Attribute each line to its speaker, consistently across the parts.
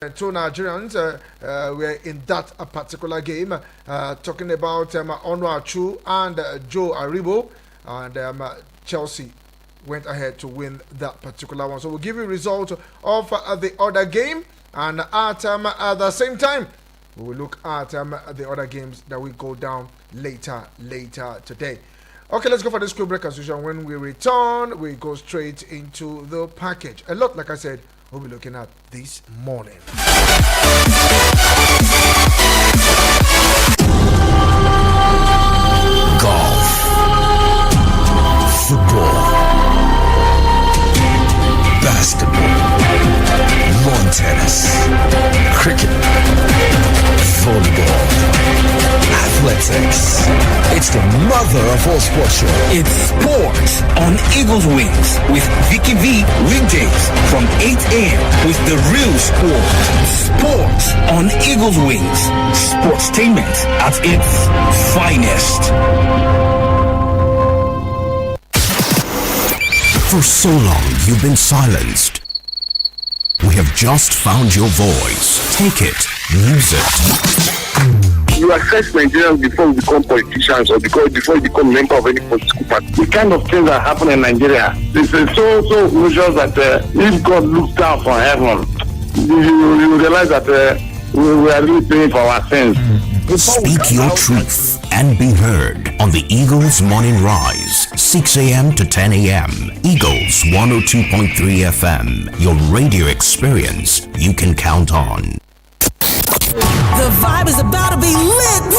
Speaker 1: Two Nigerians were in that particular game, talking about Onwa Chu and Joe Aribo, and Chelsea went ahead to win that particular one. So we'll give you result of the other game, and at the same time, we will look at the other games that will go down later today. Okay, let's go for this quick break as usual. When we return, we go straight into the package. A lot, like I said, we'll be looking at this morning.
Speaker 2: Golf, football, basketball, lawn tennis, cricket, volleyball, athletics. It's the mother of all sports show.
Speaker 3: It's sports on Eagles Wings with Vicky V weekdays from 8 a.m. with the real sport. Sports on Eagles Wings. Sportstainment at its finest.
Speaker 2: For so long you've been silenced. We have just found your voice. Take it, use it.
Speaker 4: You assess Nigerians before you become politicians or before you become a member of any political party. The kind of things that happen in Nigeria, this is so usual that if God looks down from heaven, you realize that we are really paying for our sins.
Speaker 2: Speak your truth and be heard on the Eagles Morning Rise, 6 a.m. to 10 a.m. Eagles 102.3 FM, your radio experience you can count on.
Speaker 5: The vibe is about to be lit.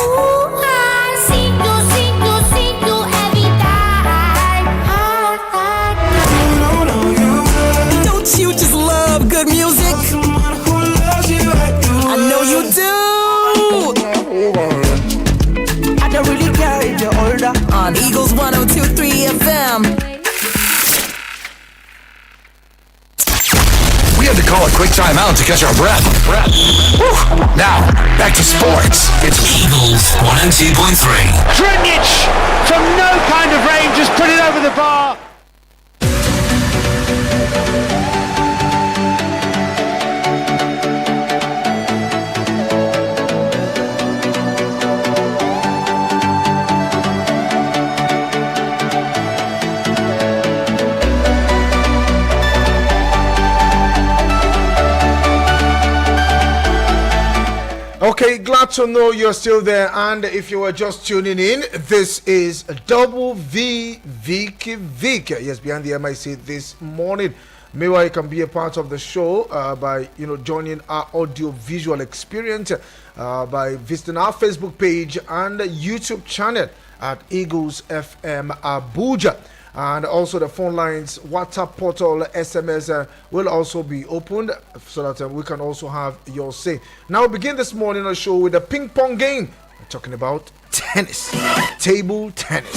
Speaker 5: Don't you just love good music? I know you do. I don't really care if you're older. On Eagles 102.3 FM.
Speaker 6: We had to call a quick timeout to catch our breath. Whew. Now, back to sports. It's Eagles 102.3.
Speaker 7: Drenich from no kind of range just put it over the bar.
Speaker 1: Okay, glad to know you're still there, and if you were just tuning in, this is Double V Vicky Vick. Yes, behind the MIC this morning. Meanwhile, you can be a part of the show by joining our audio visual experience by visiting our Facebook page and YouTube channel at Eagles FM Abuja. And also the phone lines, WhatsApp portal, SMS will also be opened so that we can also have your say. Now begin this morning on the show with a ping pong game. We're talking about tennis, table tennis.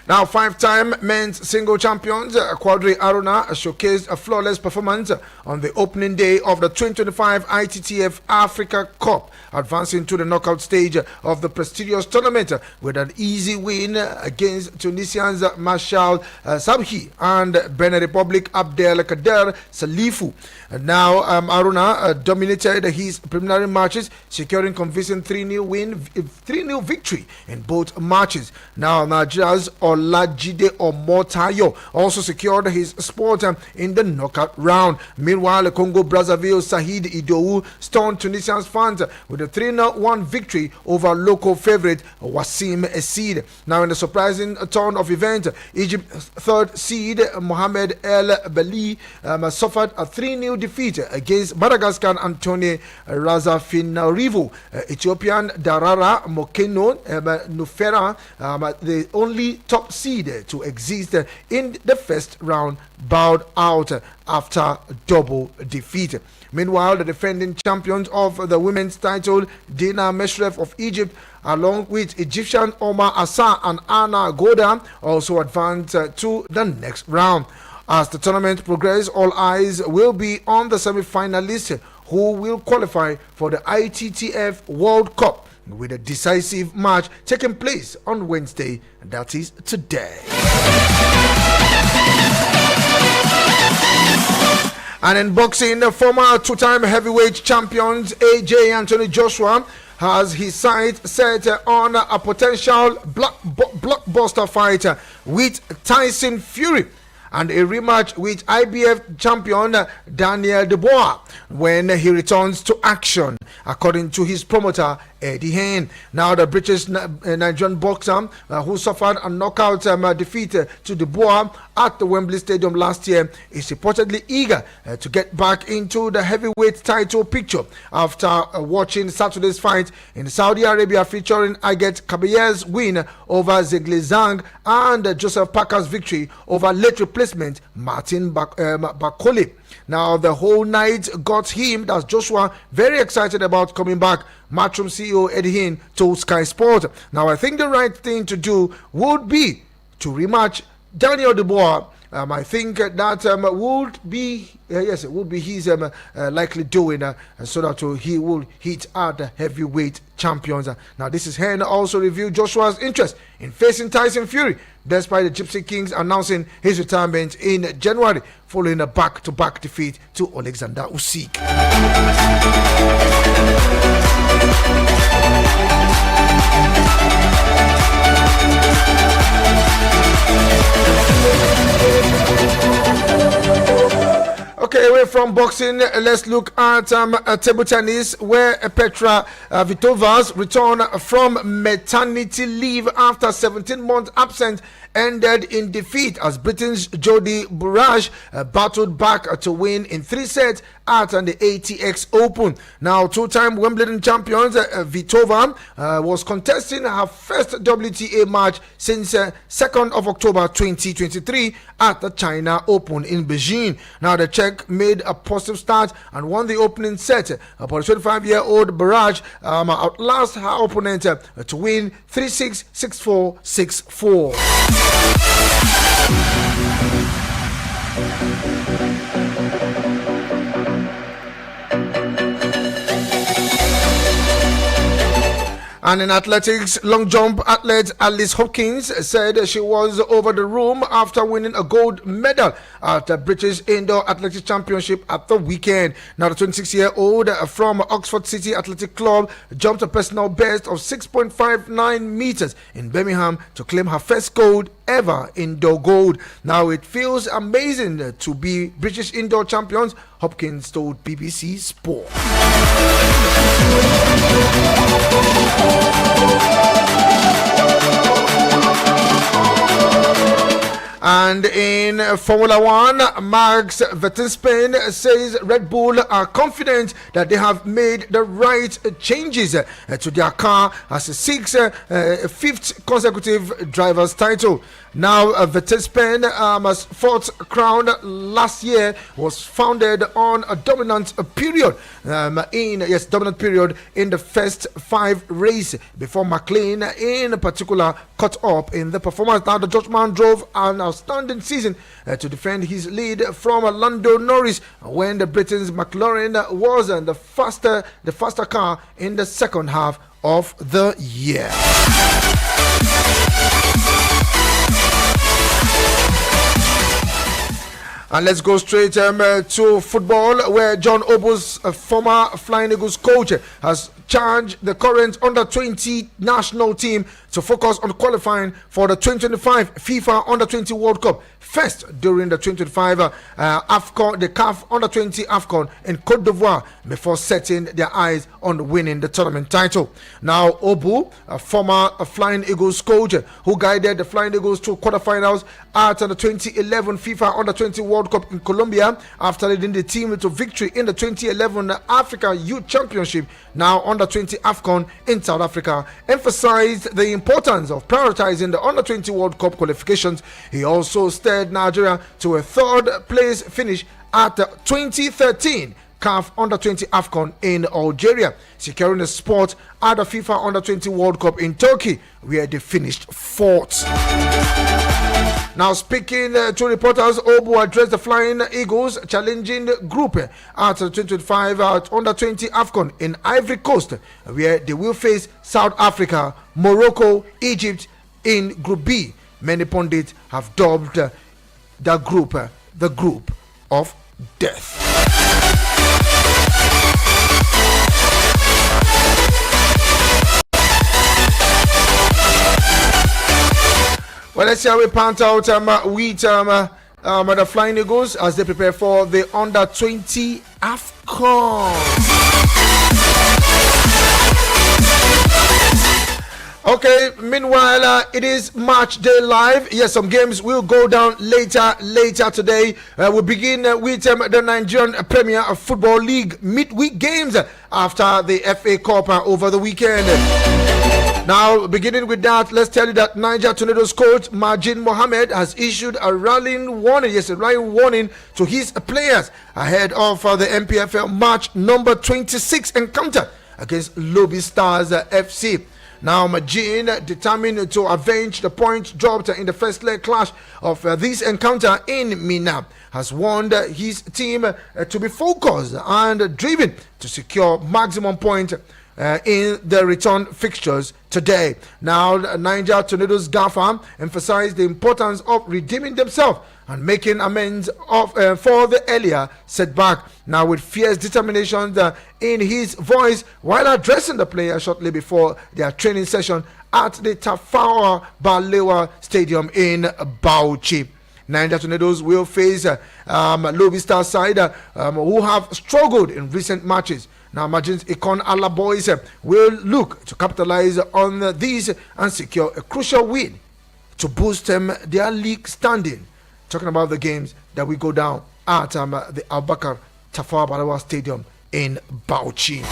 Speaker 1: Now, five-time men's single champions Quadri Aruna showcased a flawless performance on the opening day of the 2025 ITTF Africa Cup, advancing to the knockout stage of the prestigious tournament with an easy win against Tunisians Marshal Sabhi and Benin Republic Abdelkader Salifu. Now, Aruna dominated his preliminary matches, securing convincing 3-0 victory in both matches. Now, Nigeria's Olajide Omotayo also secured his spot in the knockout round. Meanwhile, Congo Brazzaville Sahid Idowu stunned Tunisians fans with a 3-1 victory over local favorite Wassim Essid. Now, in the surprising turn of events, Egypt's third seed Mohamed El Bali suffered a 3-0 defeat against Madagascar Anthony Razafinarivo. Ethiopian Darara Mokeno Nufera, the only top seed to exist in the first round, bowed out after double defeat. Meanwhile, the defending champions of the women's title, Dina Meshref of Egypt, along with Egyptian Omar Assa and Anna Goda, also advanced to the next round. As the tournament progresses, all eyes will be on the semi-finalists who will qualify for the ITTF World Cup, with a decisive match taking place on Wednesday, that is today. And in boxing, the former two-time heavyweight champions AJ Anthony Joshua has his sights set on a potential blockbuster fight with Tyson Fury and a rematch with IBF champion Daniel Dubois when he returns to action, according to his promoter Eddie Hearn. Now, the British Nigerian boxer who suffered a knockout defeat to Dubois at the Wembley Stadium last year is reportedly eager to get back into the heavyweight title picture after watching Saturday's fight in Saudi Arabia featuring Aget Kabayer's win over Zhigli Zhang and Joseph Parker's victory over late replacement Martin Bakole. Now, the whole night got him, that's Joshua, very excited about coming back. Matchroom CEO Eddie Hearn told Sky Sport. Now, I think the right thing to do would be to rematch Daniel Dubois. I think that would be yes, it would be his likely doing so that he will hit at the heavyweight champions. Now, this is Hearn also reviewed Joshua's interest in facing Tyson Fury, despite the Gypsy Kings announcing his retirement in January following a back-to-back defeat to Alexander Usyk. Okay, away from boxing, let's look at table tennis, where Petra Kvitovas return from maternity leave after 17 months absence ended in defeat as Britain's Jodie Burrage battled back to win in 3 sets at the ATX Open. Now, two-time Wimbledon champion Kvitova was contesting her first WTA match since 2nd of October 2023 at the China Open in Beijing. Now, the Czech made a positive start and won the opening set, but the 25-year-old Burrage outlasted her opponent to win 3-6, 6-4, 6-4. And in athletics, long jump athlete Alice Hopkins said she was over the moon after winning a gold medal at the British Indoor Athletics Championship at the weekend. Now, the 26-year-old from Oxford City Athletic Club jumped a personal best of 6.59 meters in Birmingham to claim her first gold ever indoor gold. Now, it feels amazing to be British indoor champions, Hopkins told BBC Sport. And in Formula One, Max Verstappen says Red Bull are confident that they have made the right changes to their car as it seeks a fifth consecutive driver's title. Now, Verstappen's fourth crown last year was founded on a dominant period in the first 5 races before McLaren in particular caught up in the performance. Now, the Dutchman drove an outstanding season to defend his lead from Lando Norris when the Britain's McLaren was the faster car in the second half of the year. And let's go straight to football, where John Obo's former Flying Eagles coach has charged the current under-20 national team to focus on qualifying for the 2025 FIFA Under-20 World Cup first during the 2025 AFCON, the CAF Under-20 AFCON in Cote d'Ivoire, before setting their eyes on winning the tournament title. Now, Obu, a former Flying Eagles coach who guided the Flying Eagles to quarterfinals at the 2011 FIFA Under-20 World Cup in Colombia after leading the team to victory in the 2011 Africa Youth Championship, now Under-20 AFCON in South Africa, emphasized the importance of prioritizing the Under-20 World Cup qualifications. He also steered Nigeria to a third place finish at the 2013 CAF Under-20 AFCON in Algeria, securing a spot at the FIFA Under-20 World Cup in Turkey, where they finished fourth. Now, speaking to reporters, Obu addressed the Flying Eagles challenging group at the 2025 Under-20 AFCON in Ivory Coast, where they will face South Africa, Morocco, Egypt in Group B. Many pundits have dubbed the group of death. Well, let's see how we pant out the Flying Eagles as they prepare for the Under-20 AFCON. Okay, meanwhile, it is match day live. Yes, some games will go down later today. We'll begin with the Nigerian Premier Football League midweek games after the FA Cup over the weekend. Now, beginning with that, let's tell you that Niger Tornadoes coach Majin Mohammed has issued a rallying warning, to his players ahead of the MPFL match number 26 encounter against Lobby Stars FC. Now, Majin, determined to avenge the points dropped in the first leg clash of this encounter in Mina, has warned his team to be focused and driven to secure maximum point in the return fixtures today. Now, Niger Tornadoes Gaffer emphasized the importance of redeeming themselves and making amends for the earlier setback. Now, with fierce determination in his voice while addressing the players shortly before their training session at the Tafawa Balewa Stadium in Bauchi. Niger Tornadoes will face Lobby Star side who have struggled in recent matches. Now, Majin's Econ Ala boys will look to capitalize on these and secure a crucial win to boost their league standing. Talking about the games that we go down at the Abubakar Tafawa Balewa Stadium in Bauchi.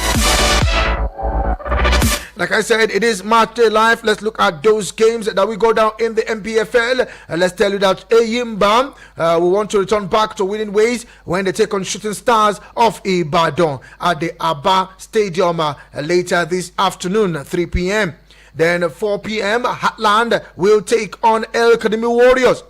Speaker 1: Like I said, it is match day live. Let's look at those games that we go down in the MPFL. Let's tell you that Eyimba will want to return back to winning ways when they take on Shooting Stars of Ibadan at the Aba Stadium later this afternoon, 3 p.m. Then 4 p.m., Heartland will take on El Kadimi Warriors.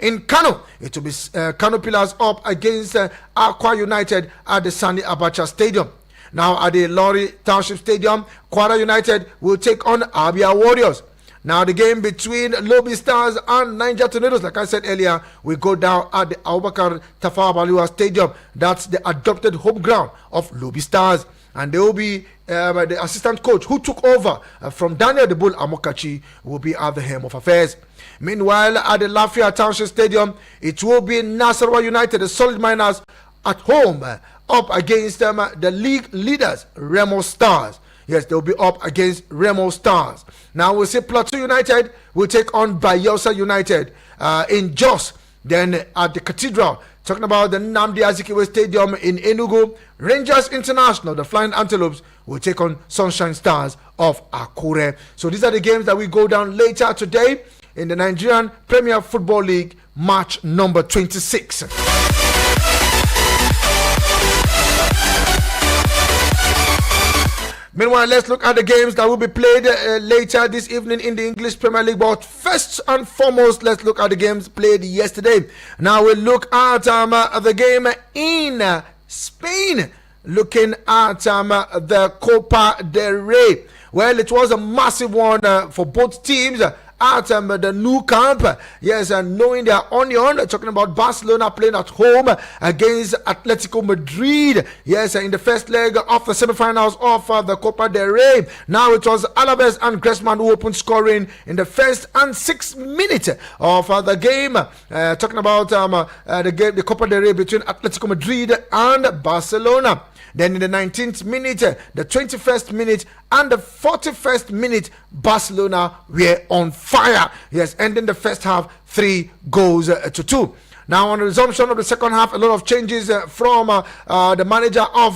Speaker 1: In Kano, it will be Kano Pillars up against Aqua United at the Sani Abacha Stadium. Now at the Lorry Township Stadium, Kwara United will take on Abia Warriors. Now the game between Lobby Stars and Niger Tornadoes, like I said earlier, will go down at the Abubakar Tafawa Balewa Stadium. That's the adopted home ground of Lobby Stars. And there will be the assistant coach who took over from Daniel the Bull Amokachi will be at the helm of affairs. Meanwhile, at the Lafayette Township Stadium, it will be Nasarawa United, the Solid Miners, at home up against the league leaders, Remo Stars. Yes, they'll be up against Remo Stars. Now we'll see Plateau United will take on Bayelsa United in Jos. Then at the Cathedral, talking about the Nnamdi Azikiwe Stadium in Enugu, Rangers International, the Flying Antelopes, will take on Sunshine Stars of Akure. So these are the games that we go down later today in the Nigerian Premier Football League match number 26. Meanwhile, let's look at the games that will be played later this evening in the English Premier League. But first and foremost, let's look at the games played yesterday. Now we'll look at the game in Spain, looking at the Copa del Rey. Well, it was a massive one for both teams at the new camp. Yes, and knowing their onion, talking about Barcelona playing at home against Atletico Madrid. Yes, in the first leg of the semi-finals of the Copa del Rey. Now it was Alaves and Griezmann who opened scoring in the first and 6th minute of the game. Talking about the Copa del Rey between Atletico Madrid and Barcelona. Then in the 19th minute, the 21st minute, and the 41st minute, Barcelona were on fire. Yes, ending the first half 3 goals to 2. Now, on the resumption of the second half, a lot of changes from the manager of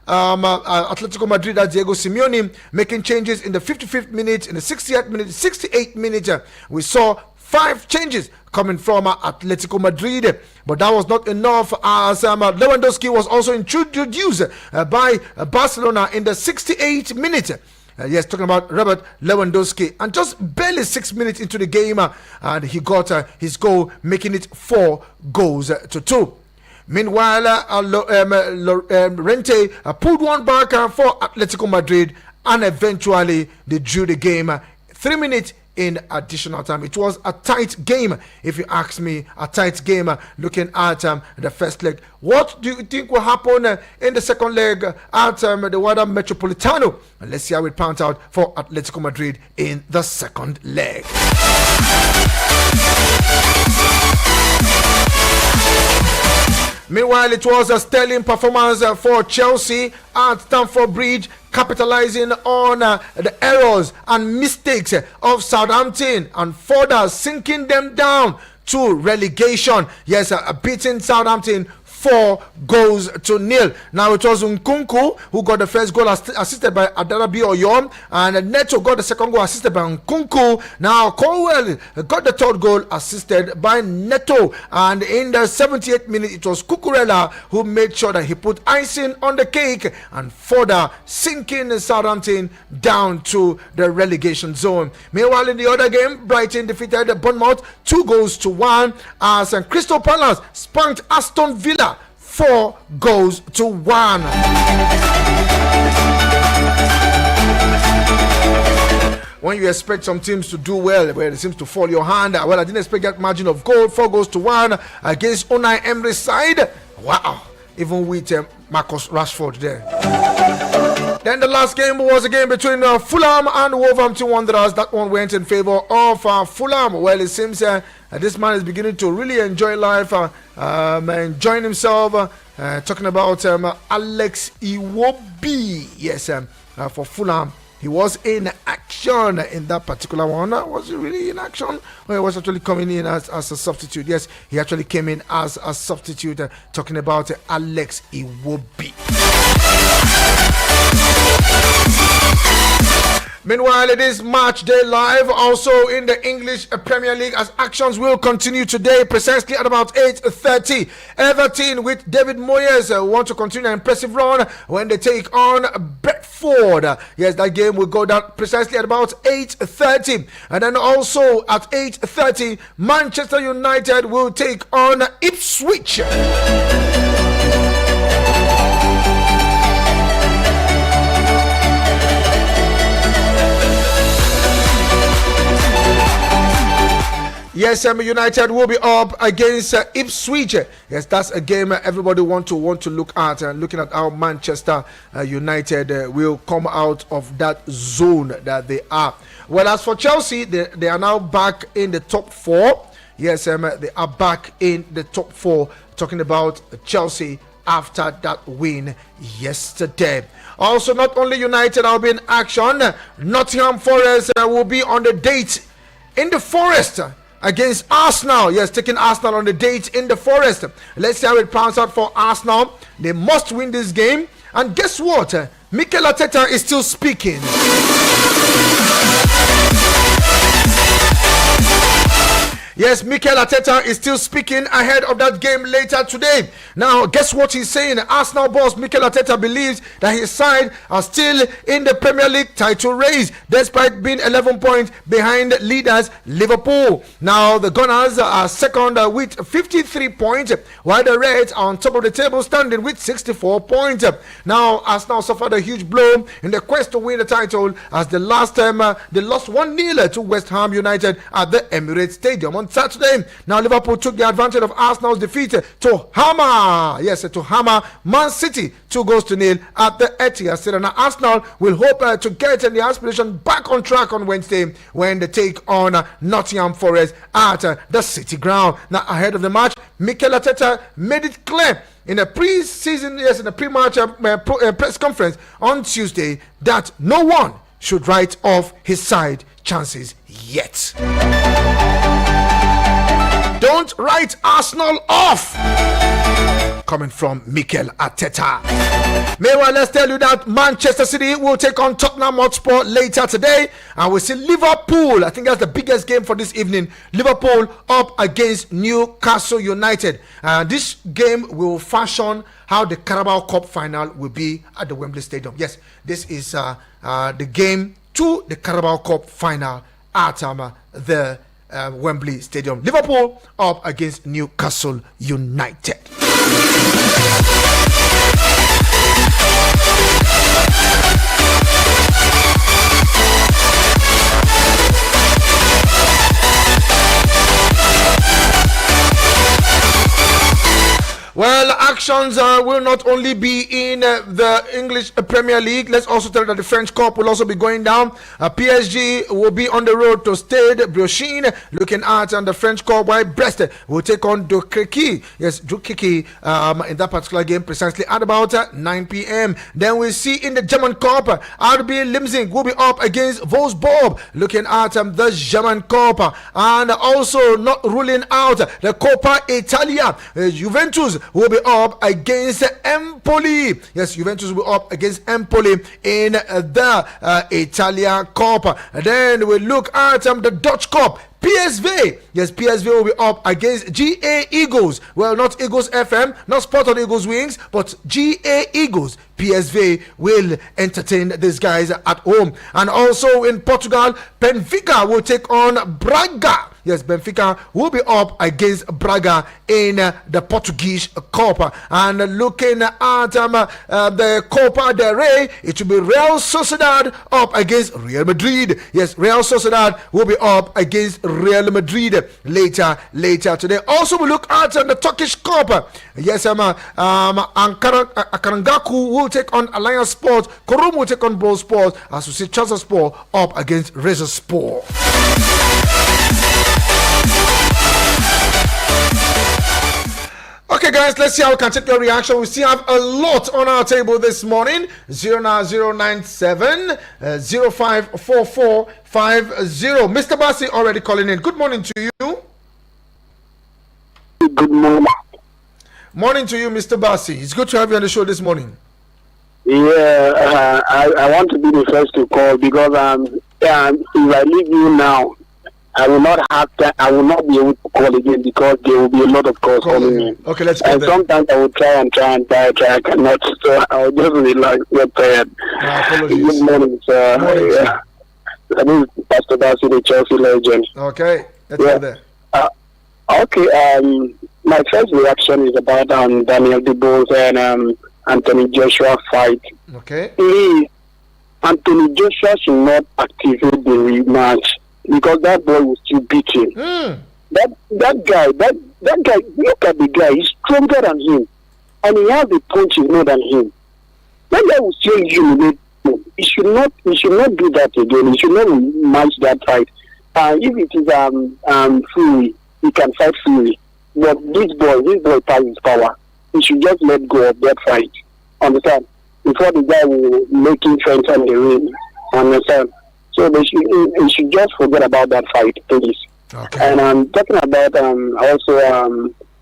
Speaker 1: Atletico Madrid, Diego Simeone, making changes in the 55th minute, in the 68th minute, 68th minute. We saw 5 changes coming from Atletico Madrid, but that was not enough as Lewandowski was also introduced by Barcelona in the 68th minute. Yes, talking about Robert Lewandowski, and just barely 6 minutes into the game, and he got his goal, making it 4 goals to 2. Meanwhile, Rente pulled one back for Atletico Madrid, and eventually they drew the game 3 minutes in additional time. It was a tight game, if you ask me, a tight game looking at the first leg. What do you think will happen in the second leg at the Wada Metropolitano? And let's see how it pans out for Atletico Madrid in the second leg. Meanwhile, it was a sterling performance for Chelsea at Stamford Bridge, capitalizing on the errors and mistakes of Southampton and further sinking them down to relegation. Yes, beating Southampton 4-0. Now it was Nkunku who got the first goal assisted by Adarabi Oyom, and Neto got the second goal assisted by Nkunku. Now Colwell got the third goal assisted by Neto, and in the 78th minute it was Cucurella who made sure that he put icing on the cake and further sinking Southampton down to the relegation zone. Meanwhile, in the other game, Brighton defeated Bournemouth 2-1 as Crystal Palace spanked Aston Villa 4-1. When you expect some teams to do well, where it seems to fall your hand, well, I didn't expect that margin of goal, 4-1 against Unai Emery's side. Wow, even with Marcus Rashford there. Then the last game was a game between Fulham and Wolverhampton Wanderers. That one went in favor of Fulham. Well, it seems this man is beginning to really enjoy life, enjoying himself. Talking about Alex Iwobi. Yes, for Fulham. He was in action in that particular one. Was he really in action? Well, he was actually coming in as a substitute. Yes, he actually came in as a substitute. Talking about Alex Iwobi. Meanwhile, it is match day live also in the English Premier League as actions will continue today precisely at about 8:30. Everton with David Moyes want to continue an impressive run when they take on Brentford. Yes, that game will go down precisely at about 8:30. And then also at 8:30, Manchester United will take on Ipswich. Yes, United will be up against Ipswich. Yes, that's a game everybody want to look at. Looking at how Manchester United will come out of that zone that they are. Well, as for Chelsea, they are now back in the top four. Yes, they are back in the top four. Talking about Chelsea after that win yesterday. Also, not only United will be in action, Nottingham Forest will be on the date in the Forest against Arsenal. Yes, taking Arsenal on the date in the Forest. Let's see how it pans out for Arsenal. They must win this game. And guess what? Mikel Arteta is still speaking. Yes, Mikel Arteta is still speaking ahead of that game later today. Now, guess what he's saying? Arsenal boss Mikel Arteta believes that his side are still in the Premier League title race, despite being 11 points behind leaders Liverpool. Now, the Gunners are second with 53 points, while the Reds are on top of the table, standing with 64 points. Now, Arsenal suffered a huge blow in the quest to win the title, as the last time they lost 1-0 to West Ham United at the Emirates Stadium on Saturday. Now Liverpool took the advantage of Arsenal's defeat to hammer Man City 2-0 at the Etihad Stadium. Now Arsenal will hope to get the aspiration back on track on Wednesday when they take on Nottingham Forest at the City Ground. Now ahead of the match, Mikel Arteta made it clear in a pre-match press conference on Tuesday that no one should write off his side chances yet. Don't write Arsenal off. Coming from Mikel Arteta. Meanwhile, let's tell you that Manchester City will take on Tottenham Hotspur later today. And we see Liverpool. I think that's the biggest game for this evening. Liverpool up against Newcastle United. This game will fashion how the Carabao Cup final will be at the Wembley Stadium. Yes, this is the game to the Carabao Cup final at the Wembley Stadium. Liverpool up against Newcastle United. actions will not only be in the English Premier League. Let's also tell you that the French Cup will also be going down. PSG will be on the road to Stade Brochin, looking at the French Cup, while Brest will take on Dukriki. Yes, Dukriki in that particular game precisely at about 9 p.m. Then we see in the German Cup, RB Leipzig will be up against Wolfsburg, looking at the German Cup, and also not ruling out the Coppa Italia. Juventus will be up against Empoli. Yes, Juventus will be up against Empoli in the Italia Cup. Then we look at the Dutch Cup. PSV, yes, PSV will be up against GA Eagles. Well, not Eagles FM, not Sport on Eagles Wings, but GA Eagles. PSV will entertain these guys at home. And also in Portugal, Benfica will take on Braga. Yes, Benfica will be up against Braga in the Portuguese Cup. And looking at the Copa del Rey, it will be Real Sociedad up against Real Madrid. Yes, Real Sociedad will be up against Real Madrid later today. Also, we look at the Turkish Cup. Yes, Akarangaku will take on Alliance Sport. Korum will take on Ball Sport. As we see, Chelsea Sport up against Razor Sport. Okay, guys, let's see how we can take your reaction. We still have a lot on our table this morning. 09097 054450. Mr. Bassi already calling in. Good morning to you.
Speaker 4: Good morning.
Speaker 1: Morning to you, Mr. Bassi. It's good to have you on the show this morning.
Speaker 4: Yeah, I want to be the first to call because if I leave you now, I will not have time. I will not be able to call again because there will be a lot of calls coming in.
Speaker 1: Okay, let's go.
Speaker 4: And sometimes I will try. I cannot. So I will just relax. Get tired. Good morning, sir.
Speaker 1: Morning,
Speaker 4: yeah. That is Pastor Darcy, the Chelsea legend.
Speaker 1: Okay, let's go there.
Speaker 4: Okay. My first reaction is about Daniel DeBose and Anthony Joshua fight.
Speaker 1: Okay.
Speaker 4: Please, Anthony Joshua should not activate the rematch. Because that boy will still beat him. That guy, look at the guy, he's stronger than him. And he has the punches more than him. That guy will still humiliate him. He should not do that again. He should not match that fight. If it is Fury, he can fight Fury. But this boy has his power. He should just let go of that fight. Understand? Before the guy will make him friends on the ring. Understand? So they should just forget about that fight, please.
Speaker 1: Okay.
Speaker 4: And I'm talking about also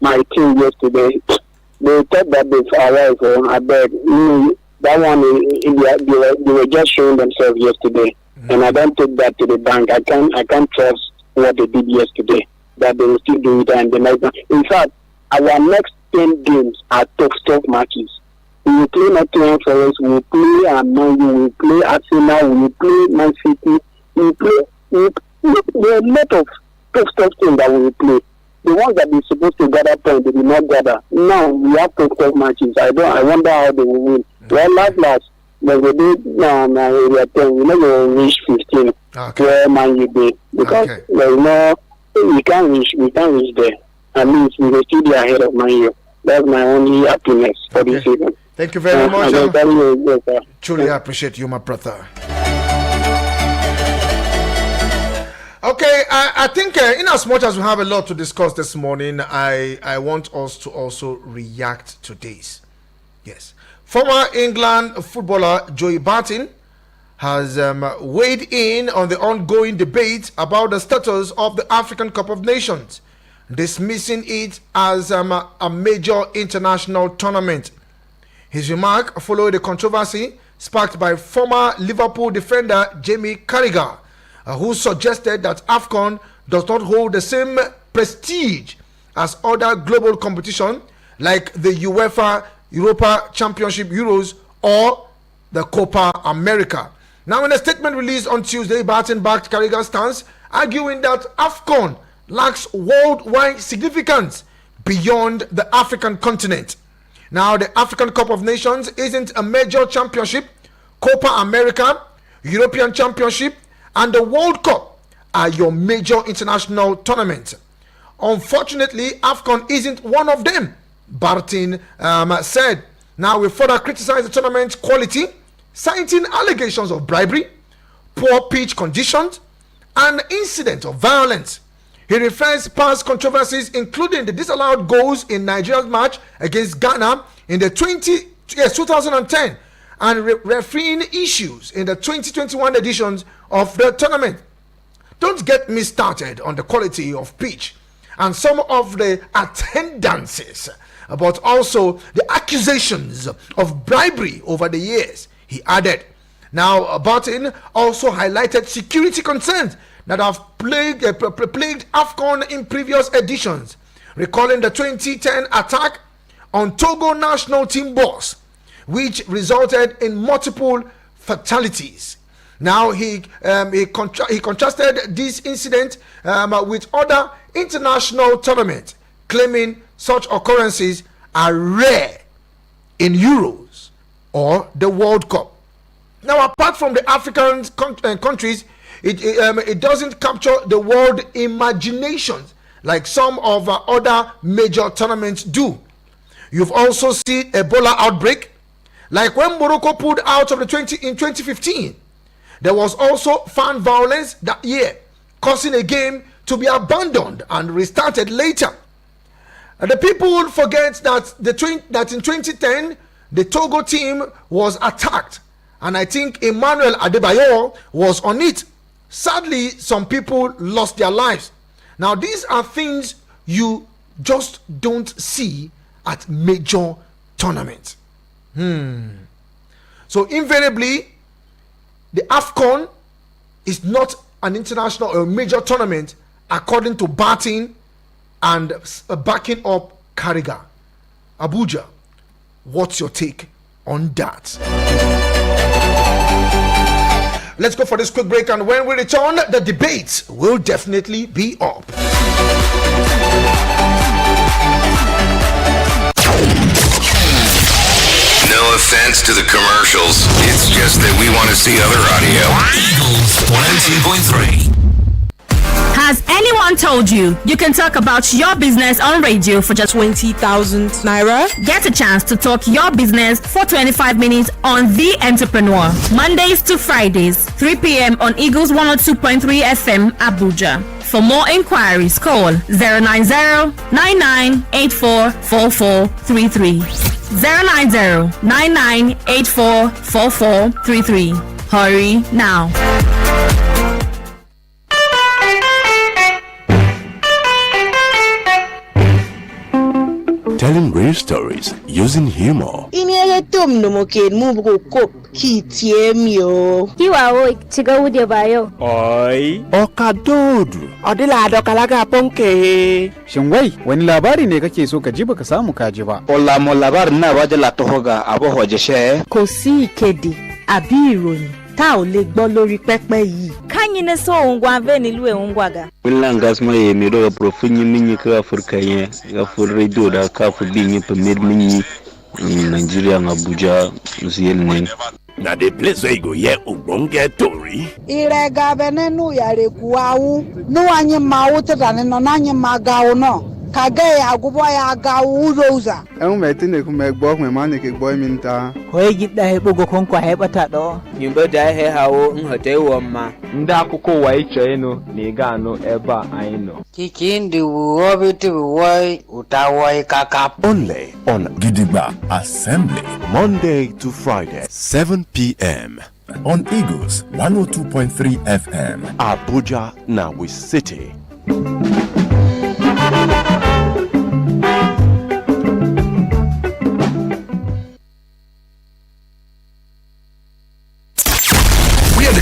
Speaker 4: my team yesterday. They thought that they arrived. I beg that one. They were just showing themselves yesterday, and I don't take that to the bank. I can't trust what they did yesterday. That they will still do it and the next. In fact, our next 10 games are tough matches. We will play Nottingham Forest, we will play Man U, we will play Arsenal, we will play Man City, we will play. There are a lot of tough things that we will play. The ones that they're supposed to gather points, they did not gather. Now we have tough matches. I wonder how they will win. Well, last, when they did area 10, we never reach 15.
Speaker 1: Okay.
Speaker 4: Where Man U did. Because there is no, we can't reach there. At least we will still be ahead of Man U. That's my only happiness for this season.
Speaker 1: Thank you very much. Truly appreciate you, my brother. Okay, I think in as much as we have a lot to discuss this morning, I want us to also react to this. Yes. Former England footballer Joey Barton has weighed in on the ongoing debate about the status of the African Cup of Nations, dismissing it as a major international tournament. His remark followed the controversy sparked by former Liverpool defender Jamie Carragher, who suggested that AFCON does not hold the same prestige as other global competition like the UEFA Europa Championship Euros or the Copa America. Now, in a statement released on Tuesday, Barton backed Carragher's stance, arguing that AFCON lacks worldwide significance beyond the African continent. Now, the African Cup of Nations isn't a major championship. Copa America, European Championship, and the World Cup are your major international tournaments. Unfortunately, AFCON isn't one of them. Barton said. Now, we further criticized the tournament quality, citing allegations of bribery, poor pitch conditions, and incident of violence. He refers past controversies, including the disallowed goals in Nigeria's match against Ghana in the 2010 and refereeing issues in the 2021 editions of the tournament. Don't get me started on the quality of pitch and some of the attendances, but also the accusations of bribery over the years, he added. Now, Barton also highlighted security concerns that have plagued AFCON in previous editions, recalling the 2010 attack on Togo national team bus, which resulted in multiple fatalities. Now, he contrasted this incident with other international tournaments, claiming such occurrences are rare in Euros or the World Cup. Now, apart from the African countries, it doesn't capture the world imaginations like some of other major tournaments do. You've also seen Ebola outbreak, like when Morocco pulled out of in 2015. There was also fan violence that year, causing a game to be abandoned and restarted later. The people forget that in 2010 the Togo team was attacked, and I think Emmanuel Adebayor was on it. Sadly, some people lost their lives. Now, these are things you just don't see at major tournaments. So invariably, the AFCON is not an international or major tournament according to Barton and backing up Kariga. Abuja, what's your take on that? Let's go for this quick break, and when we return, the debate will definitely be up.
Speaker 6: No offense to the commercials. It's just that we want to see other audio. Eagles 102.3.
Speaker 8: Has anyone told you you can talk about your business on radio for just 20,000 naira? Get a chance to talk your business for 25 minutes on The Entrepreneur. Mondays to Fridays, 3 p.m. on Eagles 102.3 FM, Abuja. For more inquiries, call 090-9984-4433. 090-9984-4433. Hurry now.
Speaker 9: Telling real stories using humor.
Speaker 10: Kiwawo Tigawodebayo.
Speaker 9: Oi. Okadodu. Adila dokalaga ponke.
Speaker 11: Shin wai wani labari ne kake so ka ji baka samu ka ji ba?
Speaker 12: Ola mo labarin na waje la tohoga abo hojeshe.
Speaker 10: Kò sí ìkéde àbí ìròyìn tá ò lè gbọ́ lórí pẹ́pẹ́ yìí. Kanyi ne so ongwa ve nílùú e ongwaga.
Speaker 12: Willan gasma ye mi do profinyi minyi ka Afrika ye ga fur radio da ka fu binyi permit minyi Nigeria Abuja usiyel ne.
Speaker 9: Na the place where you go here ogbonge tori.
Speaker 13: Ire ga benenu yare kuawu. No anyi mawu tedane no nanyi magawu no. Kage ya gubo ya gawu roza.
Speaker 11: Metine kuma gbo kuma mane ke gbo mi nta.
Speaker 14: Hoye gidda he bugo konko he bata do.
Speaker 15: Yimbe da he hawo nhote womma.
Speaker 16: Ndị akụkọ ụwa ịchọ ịnụ na ị ga-anụ ebe a anyị nọ.
Speaker 17: Kikindi wuobitu wuoi utawoi kakap.
Speaker 9: Only on Gidigba Assembly, Monday to Friday, 7 p.m. on Eagles 102.3 FM. Abuja, Nawi City.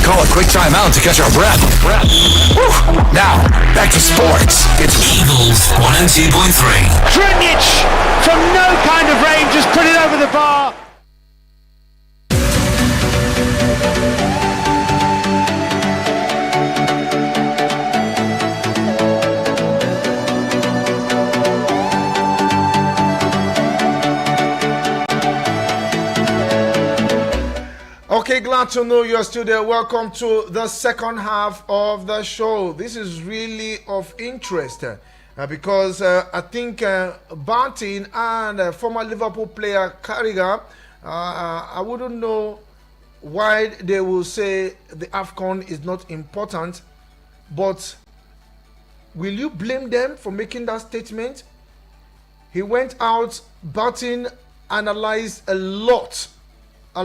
Speaker 6: Call a quick timeout to catch our breath. Whew. Now, back to sports. It's Eagles 102.3.
Speaker 7: Drenich from no kind of range just put it over the bar.
Speaker 1: Okay, glad to know you're still there. Welcome to the second half of the show. This is really of interest. because I think Barton and former Liverpool player Carragher, I wouldn't know why they will say the AFCON is not important, but will you blame them for making that statement? He went out, Barton analyzed a lot, I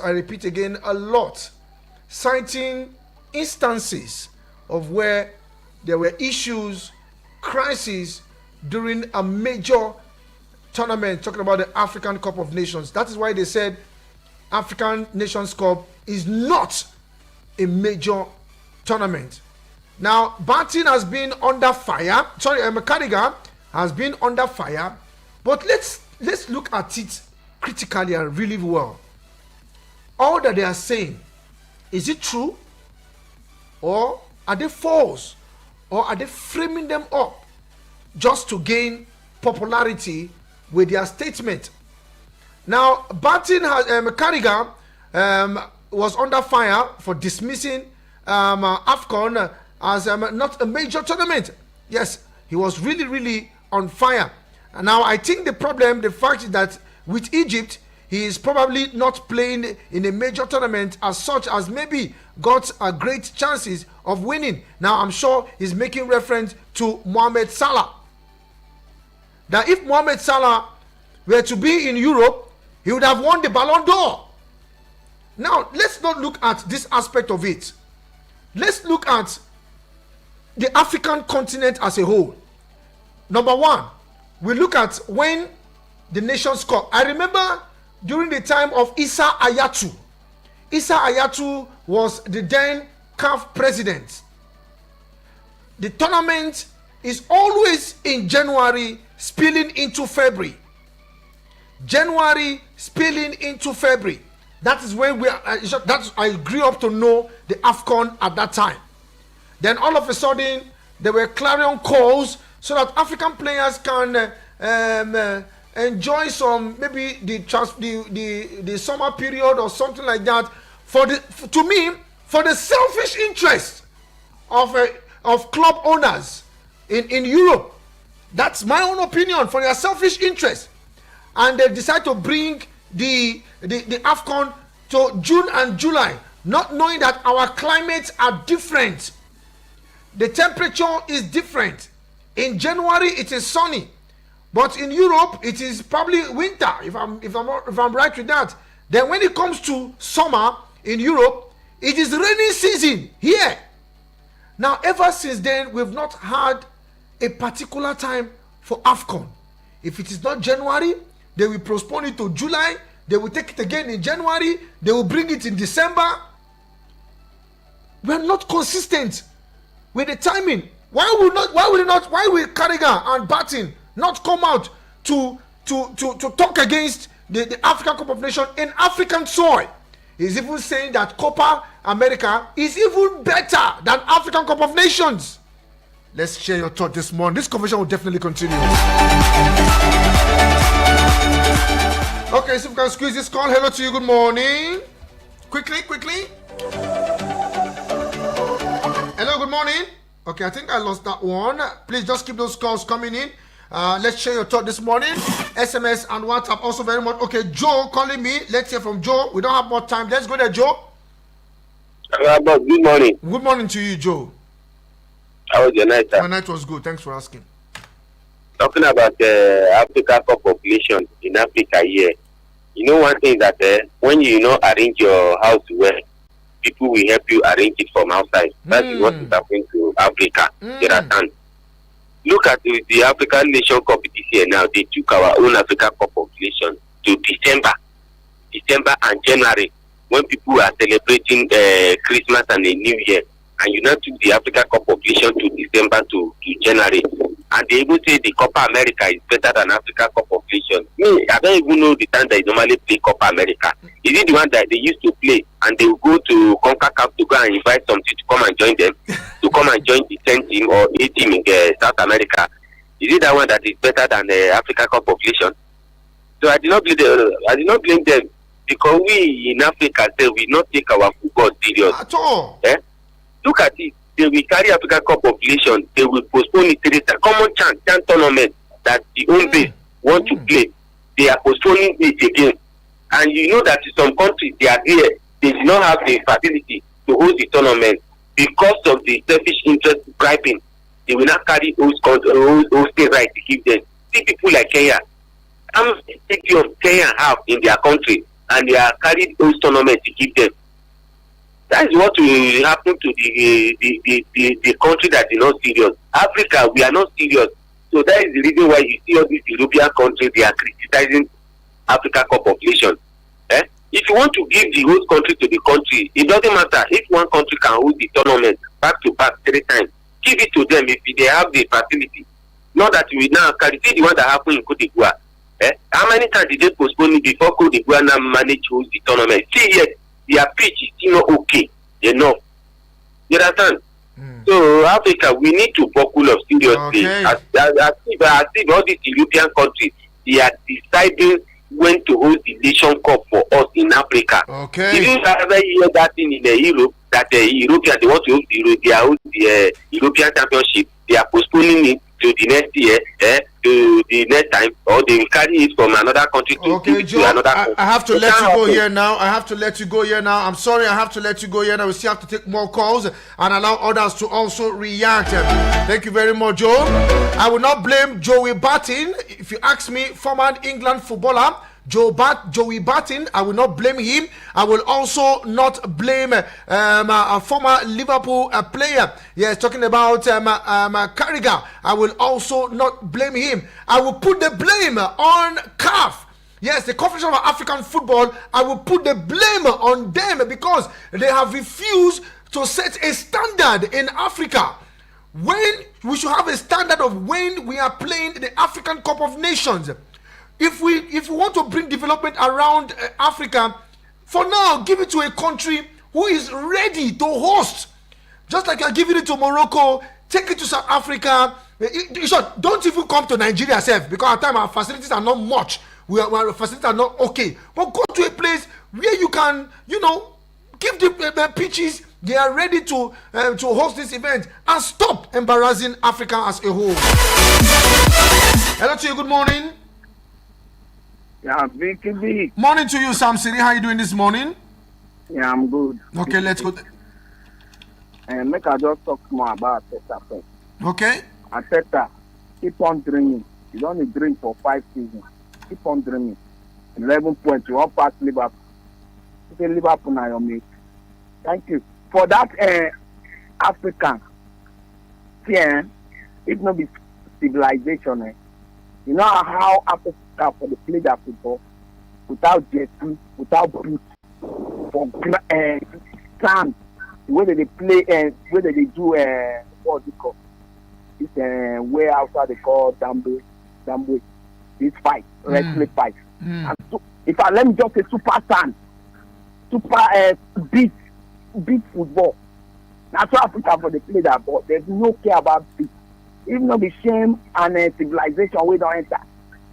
Speaker 1: repeat again, a lot, citing instances of where there were issues, crises during a major tournament, talking about the African Cup of Nations. That is why they said African Nations Cup is not a major tournament. Now, Barton has been under fire. Carragher has been under fire. But let's look at it critically and really well. All that they are saying, is it true? Or are they false? Or are they framing them up just to gain popularity with their statement? Now, Barton has Carragher was under fire for dismissing AFCON as not a major tournament. Yes, he was really on fire. And now I think the fact is that with Egypt, he is probably not playing in a major tournament as such as maybe got a great chances of winning. Now I'm sure he's making reference to Mohamed Salah. That if Mohamed Salah were to be in Europe, he would have won the Ballon d'Or. Now let's not look at this aspect of it. Let's look at the African continent as a whole. Number one, we look at when the Nations Cup. I remember during the time of Issa Hayatou. Issa Hayatou was the then CAF president. The tournament is always in January, spilling into February. January spilling into February. That is when I grew up to know the AFCON at that time. Then all of a sudden there were clarion calls so that African players can enjoy some, maybe the summer period or something like that, for the selfish interest of club owners in Europe. That's my own opinion, for their selfish interest. And they decide to bring the AFCON to June and July, not knowing that our climates are different. The temperature is different. In January it is sunny, but in Europe it is probably winter, if I'm right with that. Then when it comes to summer in Europe, it is rainy season here. Now ever since then, we've not had a particular time for AFCON. If it is not January, they will postpone it to July. They will take it again in January. They will bring it in December. We are not consistent with the timing. Why will Carragher and Barton not come out to talk against the African Cup of Nations in African soil? He's even saying that Copa America is even better than African Cup of Nations. Let's share your thought this morning. This conversation will definitely continue. Okay, so we can squeeze this call. Hello to you. Good morning. Quickly. Hello, good morning. Okay, I think I lost that one. Please just keep those calls coming in. Let's share your thought this morning. SMS and WhatsApp also very much. Okay, Joe calling me. Let's hear from Joe. We don't have more time. Let's go there, Joe.
Speaker 18: Good morning.
Speaker 1: Good morning to you, Joe.
Speaker 18: How was your night, sir?
Speaker 1: My night was good. Thanks for asking.
Speaker 18: Talking about the Africa Cup population in Africa here. You know one thing that when you arrange your house well, people will help you arrange it from outside. That is what is happening to Africa. There are times. Look at the African Nation Cup this year now. They took our own Africa Cup population to December and January, when people are celebrating Christmas and the New Year. And you now took the Africa Cup population to December to January. And they even say the Copa America is better than Africa Cup population. Me, I don't even know the time they normally play Copa America. Is it the one that they used to play and they will go to CONCACAF to go and invite some team to come and join them, to come and join the 10 team or 8 team in South America? Is it that one that is better than the Africa Cup population? So I did not blame them, because we in Africa we not take our football serious.
Speaker 1: At all.
Speaker 18: Look at it. they will carry Africa Cup of Nations, they will postpone it to the common chance tournament that the home base want to play. They are postponing it again. And you know that in some countries they are there, they do not have the facility to host the tournament because of the selfish interest bribing. They will not carry hosting right to give them. See people like Kenya. How much stadium Kenya have in their country, and they are carried host tournament to give them. That is what will happen to the country that is not serious. Africa, we are not serious. So that is the reason why you see all these European countries, they are criticizing Africa Cup of Nations. If you want to give the host country to the country, it doesn't matter if one country can host the tournament back to back 3 times. Give it to them if they have the facility. Not that we now carry. See the one that happened in Cote d'Ivoire. How many times did they postpone it before Cote d'Ivoire now manage to host the tournament? See yet, their pitch is still not okay enough. You understand? So Africa, we need to buckle up seriously. As if all these European countries, they are deciding when to host the Nation Cup for us in Africa. Did you ever hear that thing in Europe, that European, they want to host the European Championship, they are postponing it to the next year, to the next time, or they will carry it from another country to another country.
Speaker 1: I have to let you go here now. I'm sorry, I have to let you go here now. We still have to take more calls and allow others to also react. Thank you very much, Joe. I will not blame Joey Barton. If you ask me, former England footballer Joey Barton, I will not blame him. I will also not blame a former Liverpool player. Yes, talking about Carragher. I will also not blame him. I will put the blame on CAF. Yes, the Confederation of African Football. I will put the blame on them because they have refused to set a standard in Africa. When we should have a standard of when we are playing the African Cup of Nations. If we want to bring development around Africa, for now, give it to a country who is ready to host. Just like you're giving it to Morocco, take it to South Africa. Don't even come to Nigeria yourself, because at times our facilities are not much. Our facilities are not okay. But go to a place where you can, give the pitches. They are ready to host this event and stop embarrassing Africa as a whole. Hello to you. Good morning.
Speaker 4: Yeah, Vicky.
Speaker 1: Morning to you, Sam City. How are you doing this morning?
Speaker 4: Yeah, I'm good.
Speaker 1: Okay, let's go.
Speaker 4: Make I just talk more about Teta first.
Speaker 1: Okay.
Speaker 4: Teta, keep on dreaming. You don't need dream for 5 seasons. Keep on dreaming. 11 points. You all pass Liverpool. Say Liverpool now, your mate. Thank you. For that African, it not be civilization. You know how Africa for the play that football without jersey, without boots, for sand, the way that they play and where they do what do you call it's way outside they call Dambo, this fight, wrestling fight. And so, let me just say super sand, super beat football. That's why Africa for the play that ball. There's no care about beat. Even though the shame and civilization we don't enter,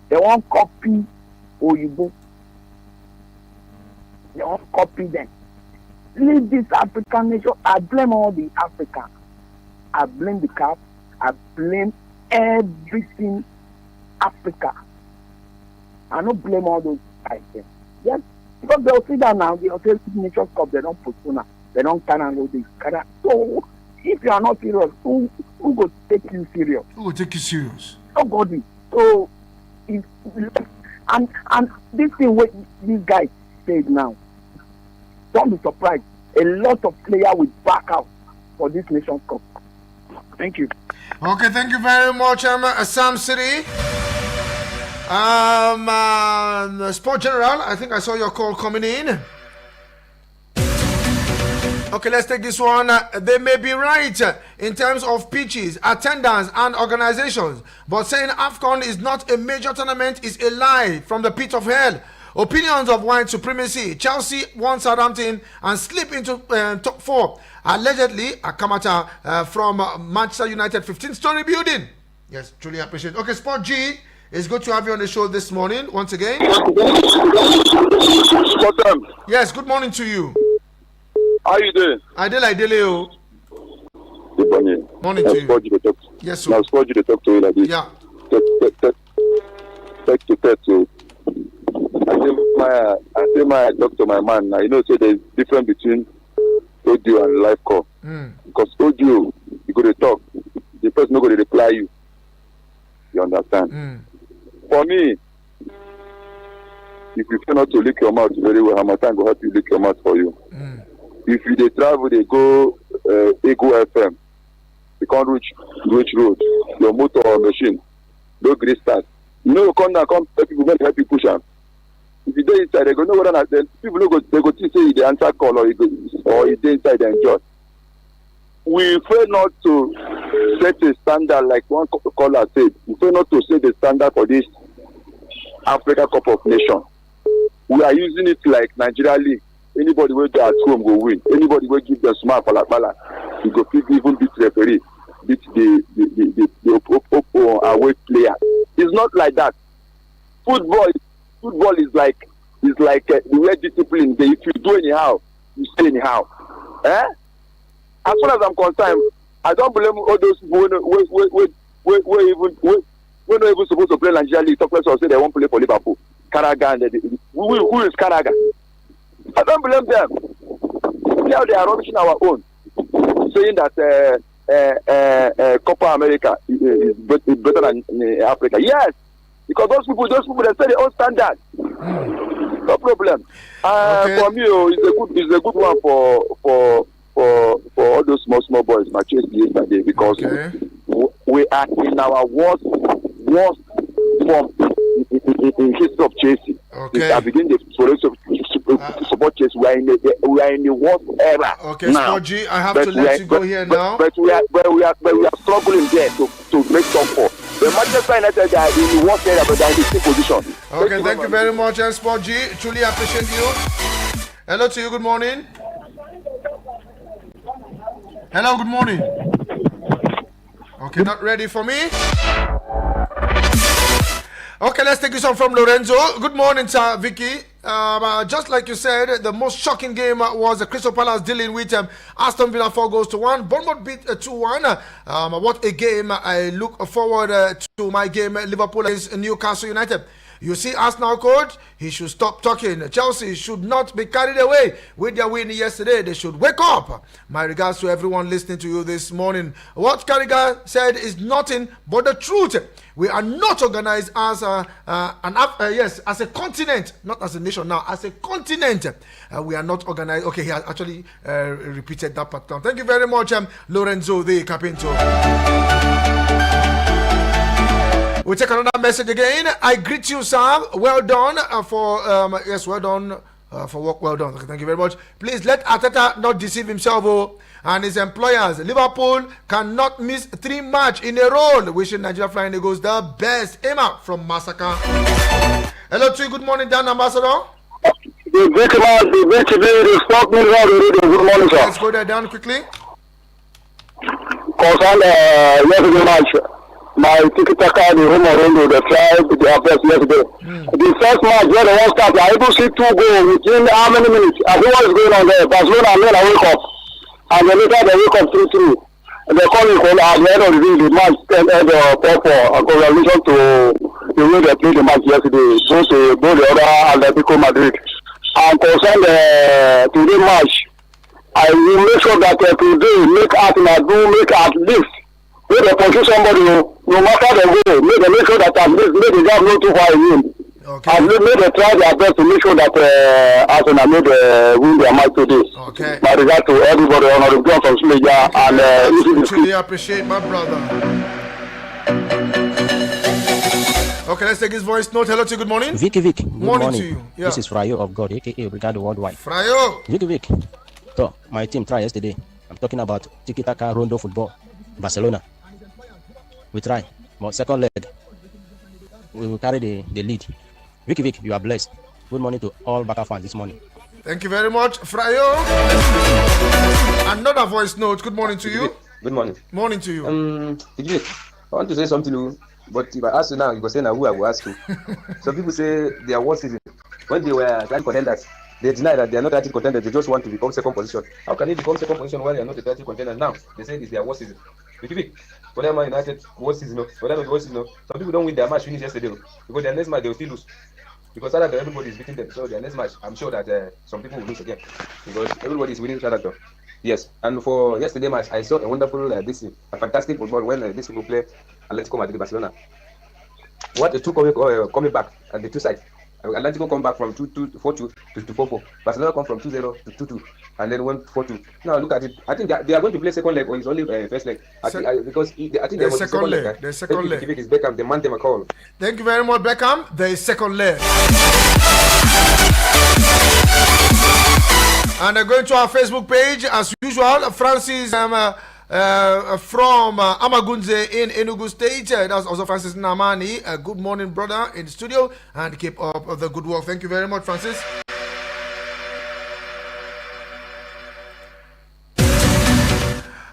Speaker 4: they won't copy Oyibo. They won't copy them. Leave this African nation. I blame all the Africans. I blame the CAF. I blame everything Africa. I don't blame all those guys. Yes, because they'll see that now. They'll say Nations Cup. They don't postpone. They don't can handle this. So if you are not serious, who will take you serious?
Speaker 1: Who will take you serious?
Speaker 4: Nobody. So, and this thing what these guys said now, don't be surprised. A lot of players will back out for this Nations Cup. Thank you.
Speaker 1: Okay, thank you very much, Sam City. Sport General, I think I saw your call coming in. Okay, let's take this one. They may be right in terms of pitches, attendance, and organizations, but saying AFCON is not a major tournament is a lie from the pit of hell. Opinions of white supremacy. Chelsea won Southampton and slip into top 4. Allegedly, a Kamata from Manchester United 15-story building. Yes, truly appreciate it. Okay, Sport G, it's good to have you on the show this morning once again.
Speaker 19: Yes, good morning to you. How you doing?
Speaker 1: I did, you.
Speaker 19: The morning.
Speaker 1: Morning to you. Yes, sir.
Speaker 19: Now, Sport you to talk to you like this.
Speaker 1: Yeah.
Speaker 19: Text to. I talk to my man. Now, you know, so there's difference between audio and live call. Because audio, you go to talk, the person not going to reply you. You understand? For me, if you fail not to lick your mouth very well, Hamatan will help you lick your mouth for you. If you they travel, they go Ego FM. You can't reach road. Your motor or machine, no great start. You know, come people help you push them. If you dey inside, they go know whether not. Then people they go think say they answer call or you dey inside they enjoy. We fail not to set a standard like one caller said. We fail not to set the standard for this Africa Cup of Nations. We are using it like Nigeria League. Anybody will go at home will win. Anybody will give them smart palapala. You go even beat referee, beat the away player. It's not like that. Football is like the way discipline. If you do anyhow, you say anyhow. As far as I'm concerned, I don't blame all those who not even supposed to play Nigeria League. Talk less or say they won't play for Liverpool. Carragher and who is Carragher? I don't blame them. Now they are rubbishing our own, saying that Copa America is better than Africa. Yes, because those people they set their own standard. No problem. For me, it's a good one for all those small boys. My chase yesterday because we are in our worst form in history of Chelsea. I begin to support Chelsea. We are in the worst era.
Speaker 1: Okay,
Speaker 19: now.
Speaker 1: G, I have to let you go here now.
Speaker 19: But we are struggling there to make top four. The Manchester United are in the worst era, but they are in the same position.
Speaker 1: Okay, thank you very much, Sport G. Truly appreciate you. Hello to you. Good morning. Hello. Good morning. Okay, not ready for me. Okay, let's take this on from Lorenzo. Good morning, sir, Vicky. Just like you said, the most shocking game was Crystal Palace dealing with Aston Villa 4-1. Bournemouth beat 2-1. What a game. I look forward to my game, Liverpool against Newcastle United. You see Arsenal coach, he should stop talking. Chelsea should not be carried away with their win yesterday. They should wake up. My regards to everyone listening to you this morning. What Carragher said is nothing but the truth. We are not organized as as a continent, not as a nation now, as a continent. We are not organized. Okay, he has actually repeated that part down. Thank you very much, Lorenzo the Capinto. We take another message again. I greet you, sir. Well done well done for work. Well done. Okay, thank you very much. Please let Arteta not deceive himself and his employers. Liverpool cannot miss 3 matches in a row. Wishing Nigeria Flying Eagles the best. Emma from Massacre. Hello to you. Good morning, Dan Ambassador.
Speaker 4: Good morning, sir.
Speaker 1: Let's go there, Dan, quickly.
Speaker 4: Concern yesterday match. My tiki-taka, the home around the tribe, the affairs yesterday. The first match where the one start, I able to see 2 goals within how many minutes? I think what is going on there. Barcelona and then I wake up. And then later they wake up 3-3. And they call me at the end of the day, the match ended 4-4. Congratulations to the way they played the match yesterday. So to go the other Atletico Madrid. And concern today match, I will make sure that today make Arsenal make at least. If they pursue somebody, no matter the way, make sure that at least make the guy not too far in. Okay. At least make they try their best to make sure that Arsenal win their match today.
Speaker 1: Okay.
Speaker 4: By regard to everybody on the ground from Smeja and
Speaker 1: truly appreciate my brother. Okay, let's take his voice note. Hello to you. Good morning.
Speaker 20: Vicky. Good morning
Speaker 1: to you. Yeah.
Speaker 20: This is Frayo of God, aka Brigado Worldwide.
Speaker 1: Frayo.
Speaker 20: Vicky. So my team tried yesterday. I'm talking about tiki-taka rondo football. Barcelona. We try, but second leg, we will carry the lead. Vicky, you are blessed. Good morning to all Baka fans this morning.
Speaker 1: Thank you very much, Frayo. Another voice note. Good morning to you.
Speaker 16: Good morning.
Speaker 1: Morning to you.
Speaker 16: Vicky, I want to say something to you, but if I ask you now, you go say now who I will ask you. Some people say their worst season
Speaker 21: when they were title contenders, they deny that they are not title contenders. They just want to become second position. How can they become second position while they are not a title contender? Now they say it's their worst season. Vicky, whether Man United worst season, whether not worst season, some people don't win their match finish yesterday because their next match they will still lose. Because Saturday everybody is beating them, so their next match I'm sure that some people will lose again because everybody is winning Saturday. Yes, and for yesterday match I saw a wonderful a fantastic football when these people play Atletico Madrid Barcelona. What the two coming back at the two sides. Atletico come back from 2-2 to 4-2 to 4-4. Barcelona come from 2-0 to 2-2 and then went 4-2. Now look at it. I think they are going to play second leg or it's only first leg. Because I think there's second leg.
Speaker 1: The second leg.
Speaker 21: Is Beckham, the man them a call.
Speaker 1: Thank you very much, Beckham. There is second leg. And going to our Facebook page as usual. Francis from Amagunze in Enugu State. That's also Francis Namani. Good morning, brother, in the studio, and keep up the good work. Thank you very much, Francis.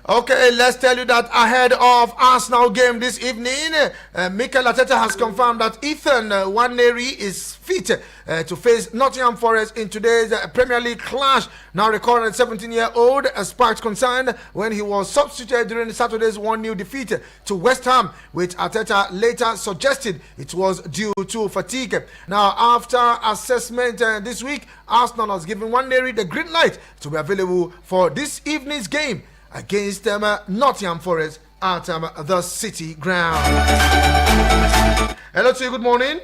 Speaker 1: Okay, let's tell you that ahead of Arsenal game this evening, Mikel Arteta has confirmed that Ethan Nwaneri is fit to face Nottingham Forest in today's Premier League clash. Now recorded 17-year-old sparked concern when he was substituted during Saturday's 1-0 defeat to West Ham, which Arteta later suggested it was due to fatigue. Now, after assessment this week, Arsenal has given Nwaneri the green light to be available for this evening's game against Nottingham Forest at the City Ground. Hello to you, good morning.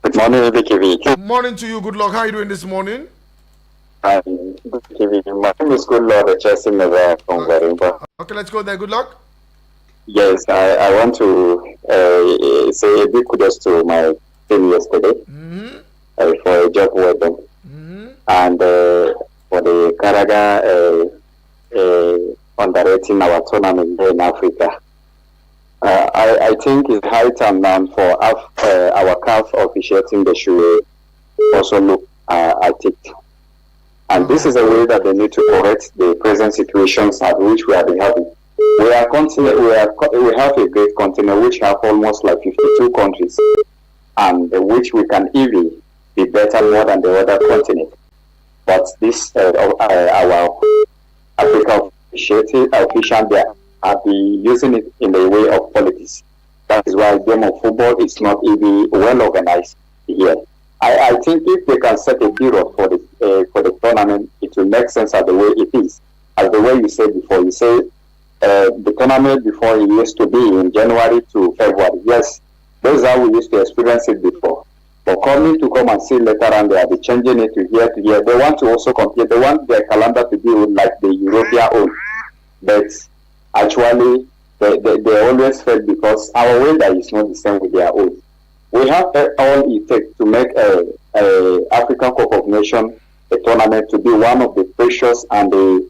Speaker 22: Good morning, Vicky.
Speaker 1: Good morning to you, good luck. How are you doing this morning?
Speaker 22: Vicky, my name is Good Lord Chelsea Meva from Garimba.
Speaker 1: Okay, let's go there, good luck.
Speaker 22: Yes, I want to say a big kudos to my team yesterday for a job well done. And for the Karaga underrating our tournament here in Africa. I think it's high time now for our CAF officiating they should also look at it. And this is a way that they need to correct the present situations at which we are having. We have a great continent which have almost like 52 countries, and which we can even be better more than the other continent. But this our Africa official there are using it in the way of politics. That is why game of football is not even well organized here. I think if they can set a period for the tournament, it will make sense as the way it is. As the way you said before, you say the tournament before it used to be in January to February. Yes, those are we used to experience it before. But come and see later on, they are changing it to year to year. They want to also compete. They want their calendar to be like the European own. But actually, they always fail because our weather is not the same with their own. We have all it takes to make a African Cup of Nations a tournament to be one of the precious and a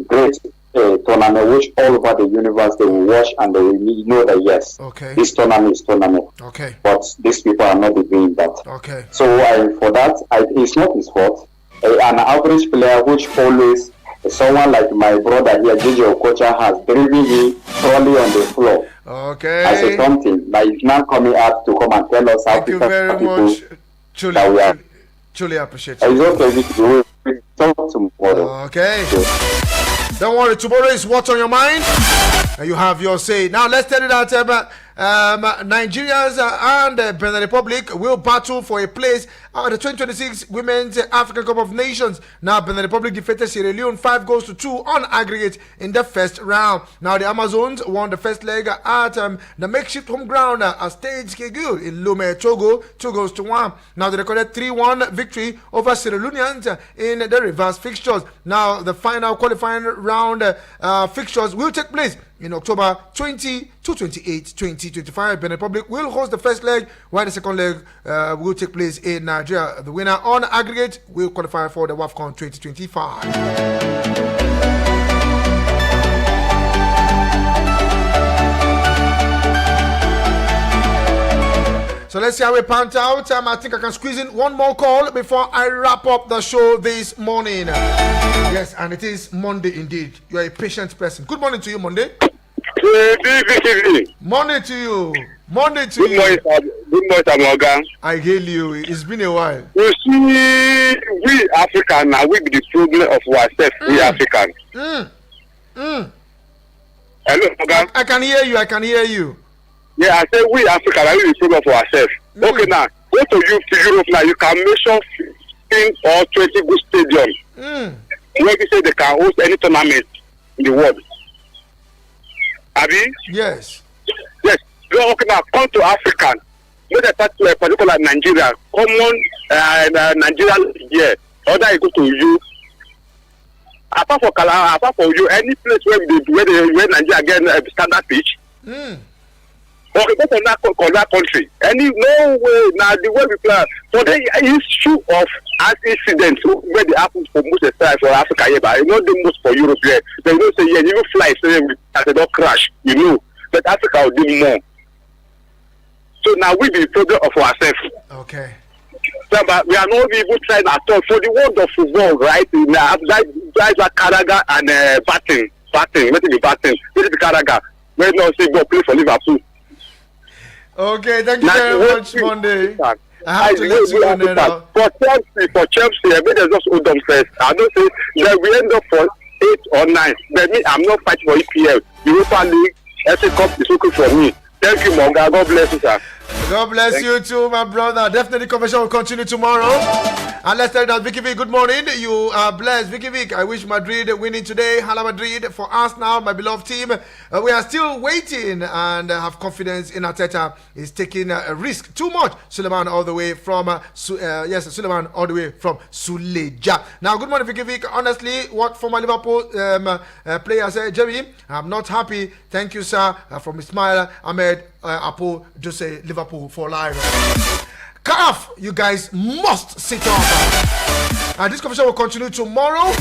Speaker 22: great tournament which all over the universe they will watch and they will know that yes, this tournament is tournament.
Speaker 1: Okay.
Speaker 22: But these people are not doing that.
Speaker 1: Okay.
Speaker 22: So for that, it's not his fault. An average player which always someone like my brother here, Gigi Okocha, has driven him probably on the floor.
Speaker 1: Okay.
Speaker 22: I say something that is now coming out to come and tell us how
Speaker 1: people. Thank you very much. Truly appreciate it.
Speaker 22: It's okay, we talk tomorrow.
Speaker 1: Okay. Don't worry, tomorrow is what's on your mind, and you have your say. Now, let's tell you that Nigerians and Benin Republic will battle for a place at the 2026 Women's African Cup of Nations. Now, Benin Republic defeated Sierra Leone 5-2 on aggregate in the first round. Now, the Amazons won the first leg at the makeshift home ground at Stage Kegul in Lomé, Togo, 2-1. Now, they recorded 3-1 victory over Sierra Leoneans in the reverse fixtures. Now, the final qualifying round fixtures will take place in October 20 to 28, 2025. Benin Republic will host the first leg, while the second leg will take place in Nigeria. The winner on aggregate will qualify for the WAFCON 2025. So let's see how we pant out. I think I can squeeze in one more call before I wrap up the show this morning. Yes, and it is Monday indeed. You are a patient person. Good morning to you, Monday. Morning to you. Morning to you.
Speaker 4: Good morning, Morgan.
Speaker 1: I hail you. It's been a while.
Speaker 4: You see, we Africans now, we be the problem of ourselves, we Africans. Hello, Morgan.
Speaker 1: I can hear you. I can hear you.
Speaker 4: Yeah, I say we Africans are the problem of ourselves. Okay, now, go to Europe now, you can measure 15 or 20 good stadiums. Where you say they can host any tournament in the world. Abi?
Speaker 1: Yes.
Speaker 4: Yes. Okay, now, come to African. When they start to a particular Nigeria, common Nigeria here, other you go to you. Apart from you, any place where Nigeria get a standard pitch. Okay, go to that country. No way now the way we play. So the issue of incidents where they happen for most of the time for Africa here, but the most for Europe here. They don't say you fly so they don't crash, but Africa will do more. So now we be the problem of ourselves.
Speaker 1: Okay.
Speaker 4: So, but we are not even trying at all. For the world of football, right? Guys are Karaga and batting. What is the batting? This is the Karaga. When no say go play for Liverpool.
Speaker 1: Okay, thank you very much, Monday. I have to let you know.
Speaker 4: For Chelsea, I mean, they just hold themselves. I don't say that we end up for 8 or 9. But me, I'm not fighting for EPL. Europa League, FA Cup is okay for me. Thank you, Monga. God bless you, sir.
Speaker 1: God bless you too, my brother. Definitely, conversation will continue tomorrow. And let's tell that Vicky Vick, good morning. You are blessed. Vicky Vick, I wish Madrid winning today. Hala Madrid for us now, my beloved team. We are still waiting and have confidence in Arteta. He's taking a risk too much. Suleiman all the way from Suleiman all the way from Suleja. Now, good morning, Vicky Vick. Honestly, what former Liverpool player said, Jerry, I'm not happy. Thank you, sir. From Ismail Ahmed Apo, just say Liverpool for life. CAF, you guys must sit up. And this conversation will continue tomorrow.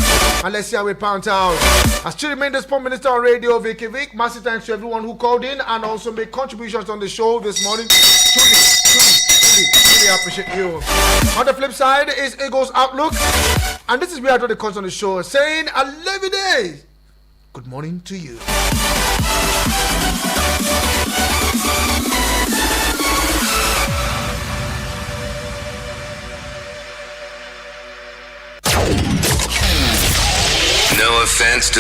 Speaker 1: And let's see how we pound out. I still remain the Sport Minister on Radio, Vicky Vick. Massive thanks to everyone who called in and also made contributions on the show this morning. Truly appreciate you. On the flip side is Eagles Outlook. And this is where I do the calls on the show saying 11 days. Good morning to you.
Speaker 6: No offense to